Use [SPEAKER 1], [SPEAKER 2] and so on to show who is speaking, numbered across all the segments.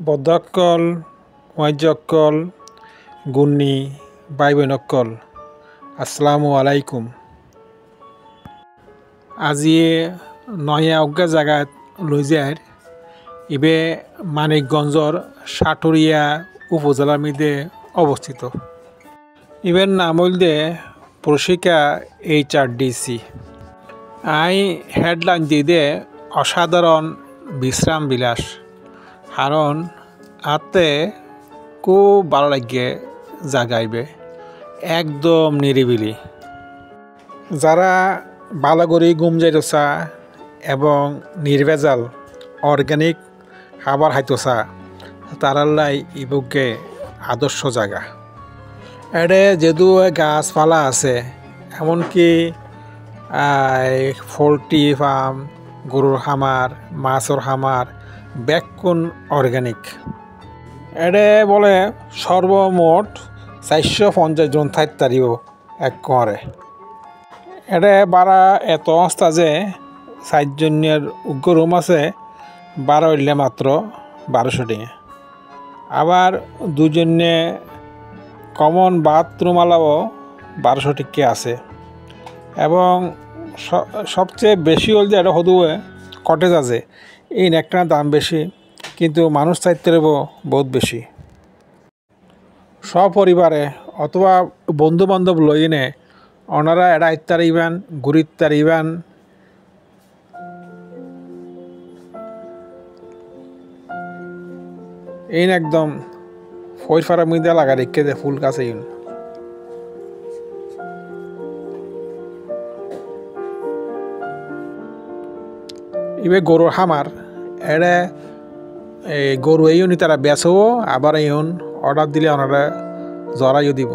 [SPEAKER 1] বদ্ধকল ওয়াইজকল গুন্নি by বোনকল আসসালামু আলাইকুম। আজিয়ে নয়া অজ্ঞা জায়গাত লৈ যায় ইবে মানিকগঞ্জর সাটুরিয়া উপজেলার মধ্যে অবস্থিত। ইবের নাম হইলে প্রশিকা HRDC। আই হেডলাইন দিয়ে অসাধারণ বিশ্রাম বিলাস, কারণ আতে খুব ভালো লাগে জাগাইবে, একদম নিরিবিলি। যারা ভালো করে ঘুম যাইতেছা এবং নির্ভেজাল অর্গানিক খাবার খাইতেছা তারালাই ইবুকে আদর্শ জায়গা। এডে যেদু গাছপালা আছে, এমনকি পোল্ট্রি ফার্ম, গরুর খামার, মাছের খামার বেকুন অর্গানিক। এডে বলে সর্বমোট 450 জন থাকতে পারিব এক করে। এডে বারা এত অবস্থা যে 4 জনের উগ্র রুম আছে, 12 হইলে মাত্র 1200 টাকা। আবার 2 জনে কমন বাথরুম আলাও 1200 টাকা আছে। এবং সবচেয়ে বেশি হল যে এটা হদুয়ে কটেজ আছে, এই একটার দাম বেশি, কিন্তু মানুষ চাইতে বহুত বেশি। সপরিবারে অথবা বন্ধু বান্ধব লই নে ওনারা এটা ইত্যার ইবান গুরিত্যার ইবান। এই একদম ফইফারা মধ্যে লাগা রেখে দে ফুল গাছে ইন। ইবে গরুর খামার, এড়ে গরু এইনি তারা বেচব, আবার এইন অর্ডার দিলে ওনারা জরাইও দিব।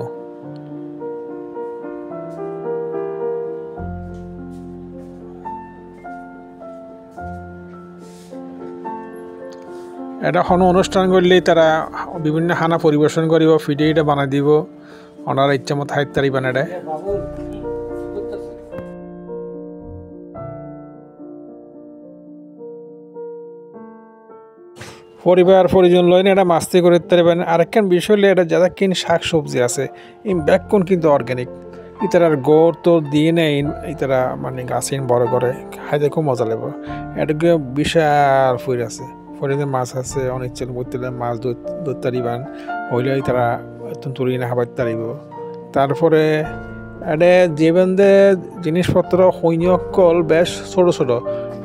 [SPEAKER 1] এটা কোনো অনুষ্ঠান করলেই তারা বিভিন্ন খানা পরিবেশন করিব, ভিডিওটা বানাই দিব, ওনারা ইচ্ছা মতো হাইতারি বানায়। পরিবার পরিজন লইনে এটা মাস্তি করে পারবেন। আরেকখান বিষয় হলে এটা যারা কিন শাক সবজি আছে এই ব্যাকুন কিন্তু অর্গ্যানিক। ইতারার গোড় তো দিয়ে নেই, ইতারা মানে গাছিন বড় করে খাইতে খুব মজা লাগবে। এটাকে বিশাল ফুল আছে, ফরিদে মাছ আছে, অনেক চেল করতে মাছ ধরতে পারিবেন, হইলে তারা তুলি না খাবার তারিব। তারপরে এটা যেবেন্দে জিনিসপত্র সৈন্যকল বেশ ছোট ছোট,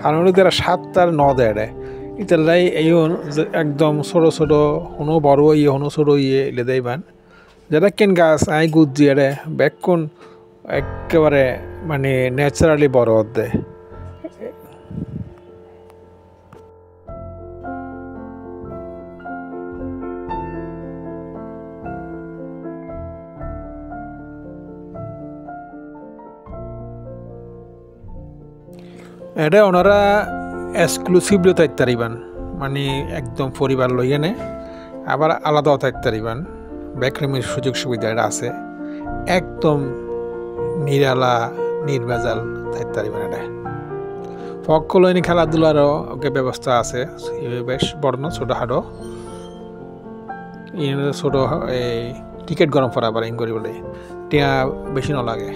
[SPEAKER 1] কারণ তারা 7 আর 9 দেয়। ইতালাই এইন একদম ছোট ছোট, হনো বড় ইয়ে হনো ছোট ইয়ে এলে দেইবান। যারা কেন গাছ আই গুজ দিয়ে বেকুন একেবারে মানে ন্যাচারালি বড় দেয়। এটা ওনারা এক্সক্লুসিভলি থাকতে পারিবেন, মানে একদম পরিবার লইয়ে নে, আবার আলাদাও থাকতে পারিবেন। ব্যাকরুমের সুযোগ সুবিধা এটা আছে, একদম নিরালা নির্ভেজাল থাকতে পারিবেন। এটা পক্ষ লইনি খেলাধুলারও ব্যবস্থা আছে, বেশ বড় না ছোটো হাটো। ছোটো এই টিকিট গরম করা আবার ইন করি বলে টিয়া বেশি নলাগে।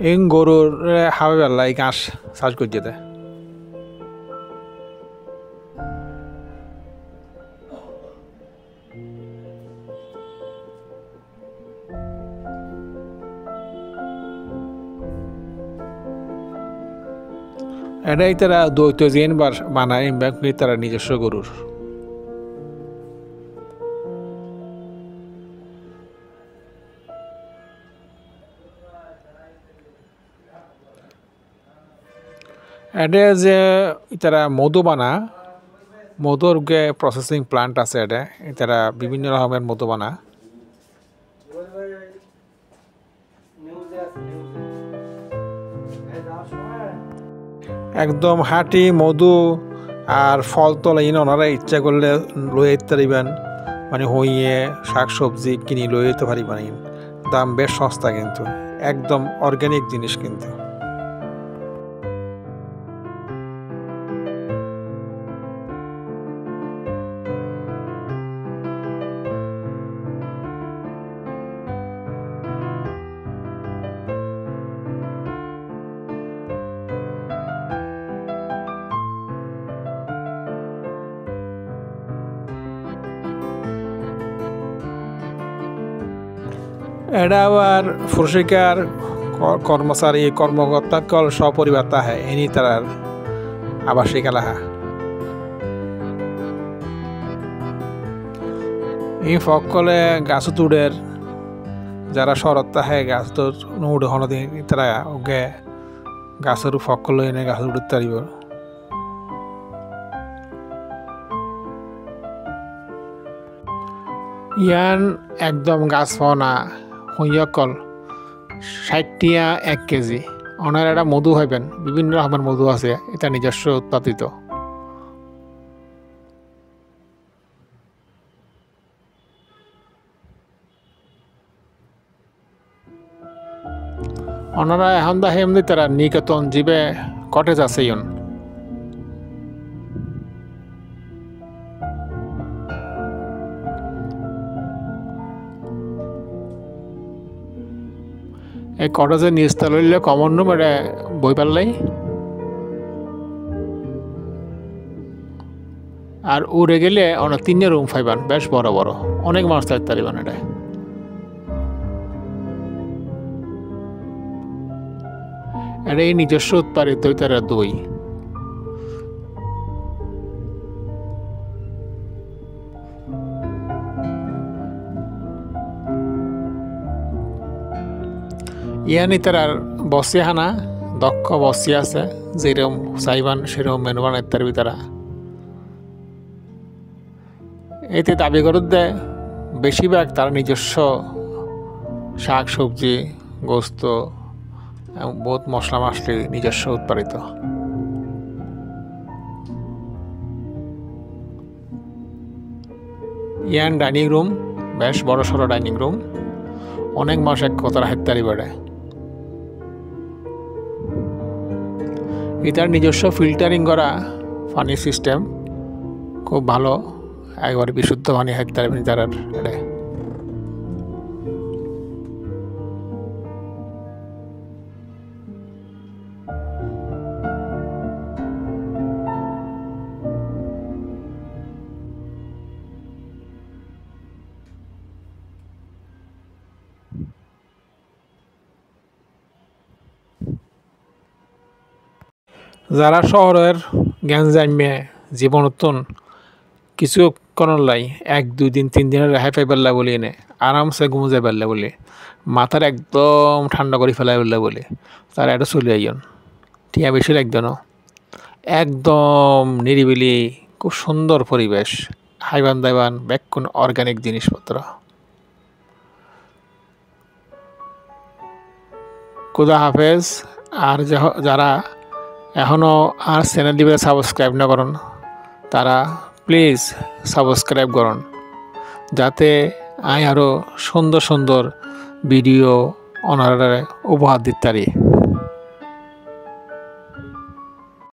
[SPEAKER 1] এই গরুর হাওয়া বেলা এই ঘাস সাজ করে যেতে এটাই তারা দ্বৈত জেন বানায় তারা নিজস্ব গরুর। এটা যে তারা মধু বানা, মধুর প্রসেসিং প্লান্ট আছে, এটা তারা বিভিন্ন রকমের মধু বানা। একদম হাঁটি মধু আর ফল তলে ওনারা ইচ্ছা করলে লয়ে যেতে পারিবেন, মানে হইয়ে শাক সবজি কিনি লয়ে যেতে পারিবেন। দাম বেশ সস্তা, কিন্তু একদম অর্গানিক জিনিস কিন্তু। এটা আবার পুরস্কার কর্মচারী কর্মকর্তা কল সপরিবার তাহে এনি তার আবাসিক এলাকা এই ফকলে গাছ তুড়ের যারা শরৎ তাহে গাছ তো নুড়ে হনদিন তারা ওকে গাছের ফকল এনে গাছ উড়তে পারিব ইয়ান একদম গাছ ফনা হইয়কল 60 টিয়া 1 কেজি ওনার একটা মধু হইবেন বিভিন্ন রকমের মধু আছে এটা নিজস্ব উৎপাদিত ওনারা এখন দা হেমনি তারা নিকেতন জীবে কটেজ আছে ইয়ন এই কটেজের নিচতলা হইলে কমন রুম এটা বই পারলাই আর উড়ে গেলে অনেক 3 রুম পাইবান বেশ বড় বড় অনেক মানুষ থাকতে পারিবেন এটা এটা এই নিজস্ব উৎপাদিত তারা দই ইয়ানি তার বসে হানা দক্ষ বসে আছে যেরকম চাইবান সেরকম মেনু বানাই তারবি তারা এতে দাবি করে দেয় বেশিরভাগ তারা নিজস্ব শাক সবজি গোস্ত বহুত মশলা মাছলি নিজস্ব উৎপাদিত ইয়ান ডাইনিং রুম বেশ বড় সড়ো ডাইনিং রুম অনেক মাস এক কথা হাততারি বেড়ে এটার নিজস্ব ফিল্টারিং করা পানি সিস্টেম খুব ভালো একবারে বিশুদ্ধ পানি হাততারি তার এটা যারা শহরের গ্যাঞ্জামে জীবনতন কিছু কোনোর লাই 1 2 দিন 3 দিনের রেহাই পাইবার বলি এনে আরামসে ঘুমো যাইবার বলে মাথার একদম ঠান্ডা করে ফেলাই বলে তারা এটা চলে আইন টিয়া বেশি একজন একদম নিরিবিলি খুব সুন্দর পরিবেশ হাইবান দাইবান বেক্ষণ অর্গানিক জিনিসপত্র খুদা হাফেজ আর যারা এখনও আর চ্যানেলটিকে সাবস্ক্রাইব না করুন তারা প্লিজ সাবস্ক্রাইব করুন যাতে আই আরও সুন্দর সুন্দর ভিডিও ওনারা উপহার দিতে পারি।